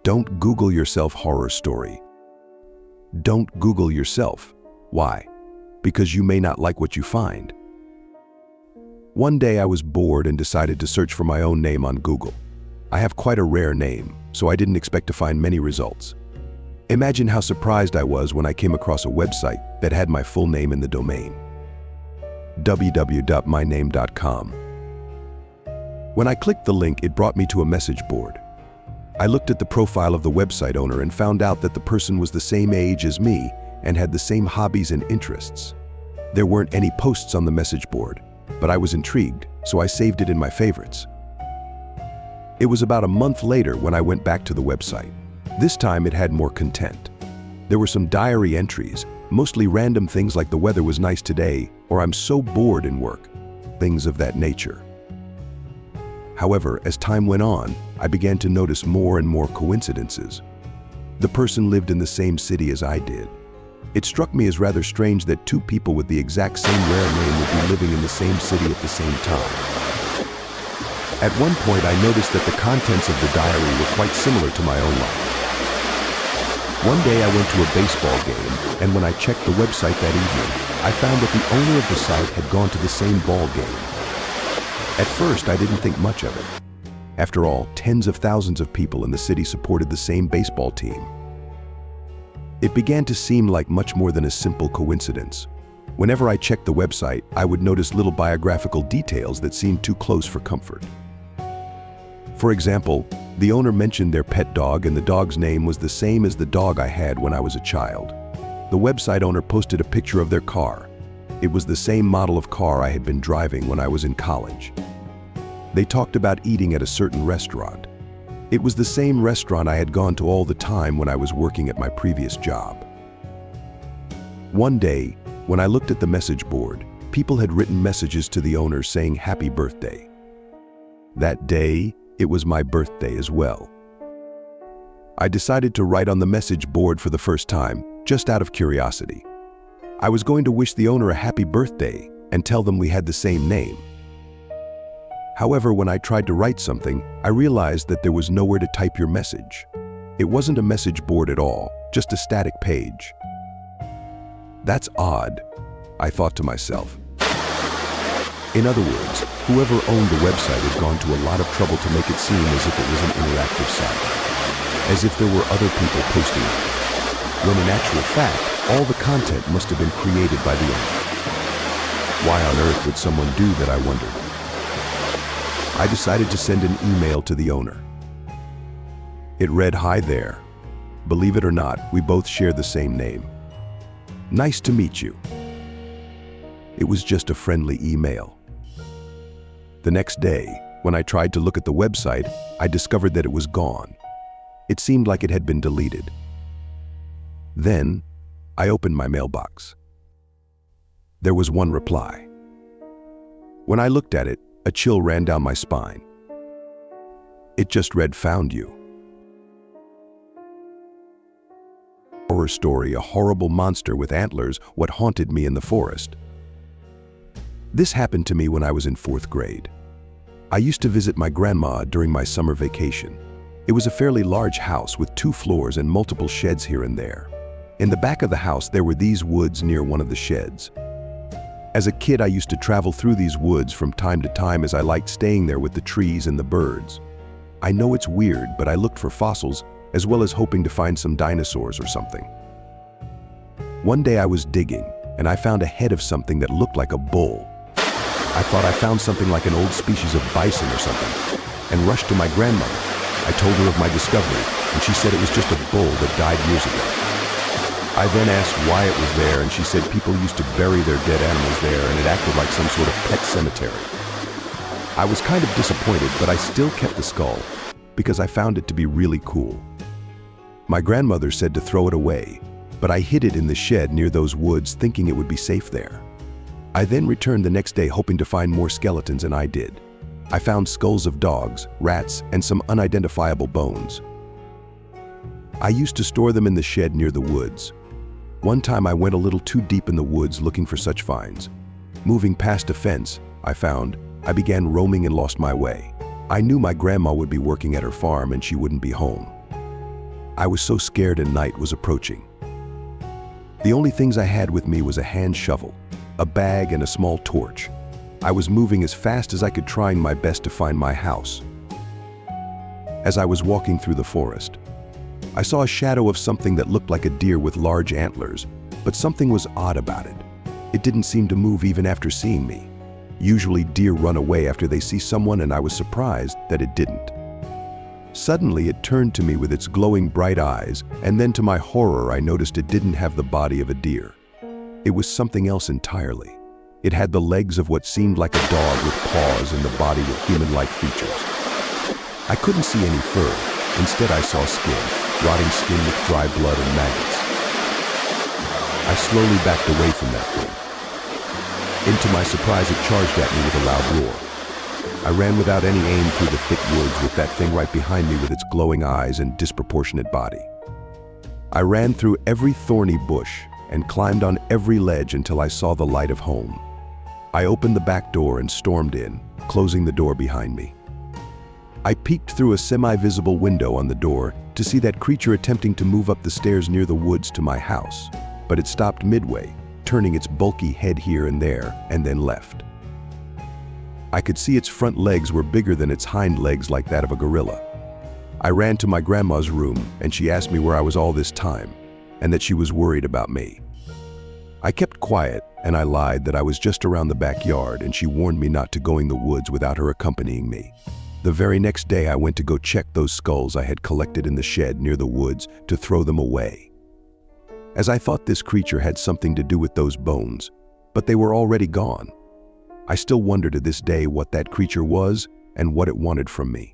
Don't Google yourself horror story. Don't Google yourself. Why? Because you may not like what you find. One day I was bored and decided to search for my own name on Google. I have quite a rare name, so I didn't expect to find many results. Imagine how surprised I was when I came across a website that had my full name in the domain. www.myname.com. When I clicked the link, it brought me to a message board. I looked at the profile of the website owner and found out that the person was the same age as me and had the same hobbies and interests. There weren't any posts on the message board, but I was intrigued, so I saved it in my favorites. It was about a month later when I went back to the website. This time it had more content. There were some diary entries, mostly random things like the weather was nice today or I'm so bored in work, things of that nature. However, as time went on, I began to notice more and more coincidences. The person lived in the same city as I did. It struck me as rather strange that two people with the exact same rare name would be living in the same city at the same time. At one point, I noticed that the contents of the diary were quite similar to my own life. One day I went to a baseball game, and when I checked the website that evening, I found that the owner of the site had gone to the same ball game. At first, I didn't think much of it. After all, tens of thousands of people in the city supported the same baseball team. It began to seem like much more than a simple coincidence. Whenever I checked the website, I would notice little biographical details that seemed too close for comfort. For example, the owner mentioned their pet dog and the dog's name was the same as the dog I had when I was a child. The website owner posted a picture of their car. It was the same model of car I had been driving when I was in college. They talked about eating at a certain restaurant. It was the same restaurant I had gone to all the time when I was working at my previous job. One day, when I looked at the message board, people had written messages to the owner saying happy birthday. That day, it was my birthday as well. I decided to write on the message board for the first time, just out of curiosity. I was going to wish the owner a happy birthday and tell them we had the same name. However, when I tried to write something, I realized that there was nowhere to type your message. It wasn't a message board at all, just a static page. That's odd, I thought to myself. In other words, whoever owned the website had gone to a lot of trouble to make it seem as if it was an interactive site, as if there were other people posting it, when in actual fact, all the content must have been created by the owner. Why on earth would someone do that, I wondered. I decided to send an email to the owner. It read, "Hi there. Believe it or not, we both share the same name. Nice to meet you." It was just a friendly email. The next day, when I tried to look at the website, I discovered that it was gone. It seemed like it had been deleted. Then, I opened my mailbox. There was one reply. When I looked at it, a chill ran down my spine. It just read, "Found you." Horror story, a horrible monster with antlers, what haunted me in the forest. This happened to me when I was in 4th grade. I used to visit my grandma during my summer vacation. It was a fairly large house with 2 floors and multiple sheds here and there. In the back of the house, there were these woods near one of the sheds. As a kid, I used to travel through these woods from time to time as I liked staying there with the trees and the birds. I know it's weird, but I looked for fossils as well as hoping to find some dinosaurs or something. One day I was digging and I found a head of something that looked like a bull. I thought I found something like an old species of bison or something and rushed to my grandmother. I told her of my discovery and she said it was just a bull that died years ago. I then asked why it was there and she said people used to bury their dead animals there and it acted like some sort of pet cemetery. I was kind of disappointed, but I still kept the skull because I found it to be really cool. My grandmother said to throw it away, but I hid it in the shed near those woods thinking it would be safe there. I then returned the next day hoping to find more skeletons, and I did. I found skulls of dogs, rats, and some unidentifiable bones. I used to store them in the shed near the woods. One time I went a little too deep in the woods looking for such finds. Moving past a fence, I began roaming and lost my way. I knew my grandma would be working at her farm and she wouldn't be home. I was so scared and night was approaching. The only things I had with me was a hand shovel, a bag, and a small torch. I was moving as fast as I could, trying my best to find my house. As I was walking through the forest, I saw a shadow of something that looked like a deer with large antlers, but something was odd about it. It didn't seem to move even after seeing me. Usually deer run away after they see someone, and I was surprised that it didn't. Suddenly it turned to me with its glowing bright eyes, and then to my horror I noticed it didn't have the body of a deer. It was something else entirely. It had the legs of what seemed like a dog with paws and the body with human-like features. I couldn't see any fur. Instead I saw skin, rotting skin with dry blood and maggots. I slowly backed away from that thing. To my surprise, it charged at me with a loud roar. I ran without any aim through the thick woods with that thing right behind me with its glowing eyes and disproportionate body. I ran through every thorny bush and climbed on every ledge until I saw the light of home. I opened the back door and stormed in, closing the door behind me. I peeked through a semi-visible window on the door to see that creature attempting to move up the stairs near the woods to my house, but it stopped midway, turning its bulky head here and there, and then left. I could see its front legs were bigger than its hind legs, like that of a gorilla. I ran to my grandma's room, and she asked me where I was all this time, and that she was worried about me. I kept quiet, and I lied that I was just around the backyard, and she warned me not to go in the woods without her accompanying me. The very next day I went to go check those skulls I had collected in the shed near the woods to throw them away, as I thought this creature had something to do with those bones, but they were already gone. I still wonder to this day what that creature was and what it wanted from me.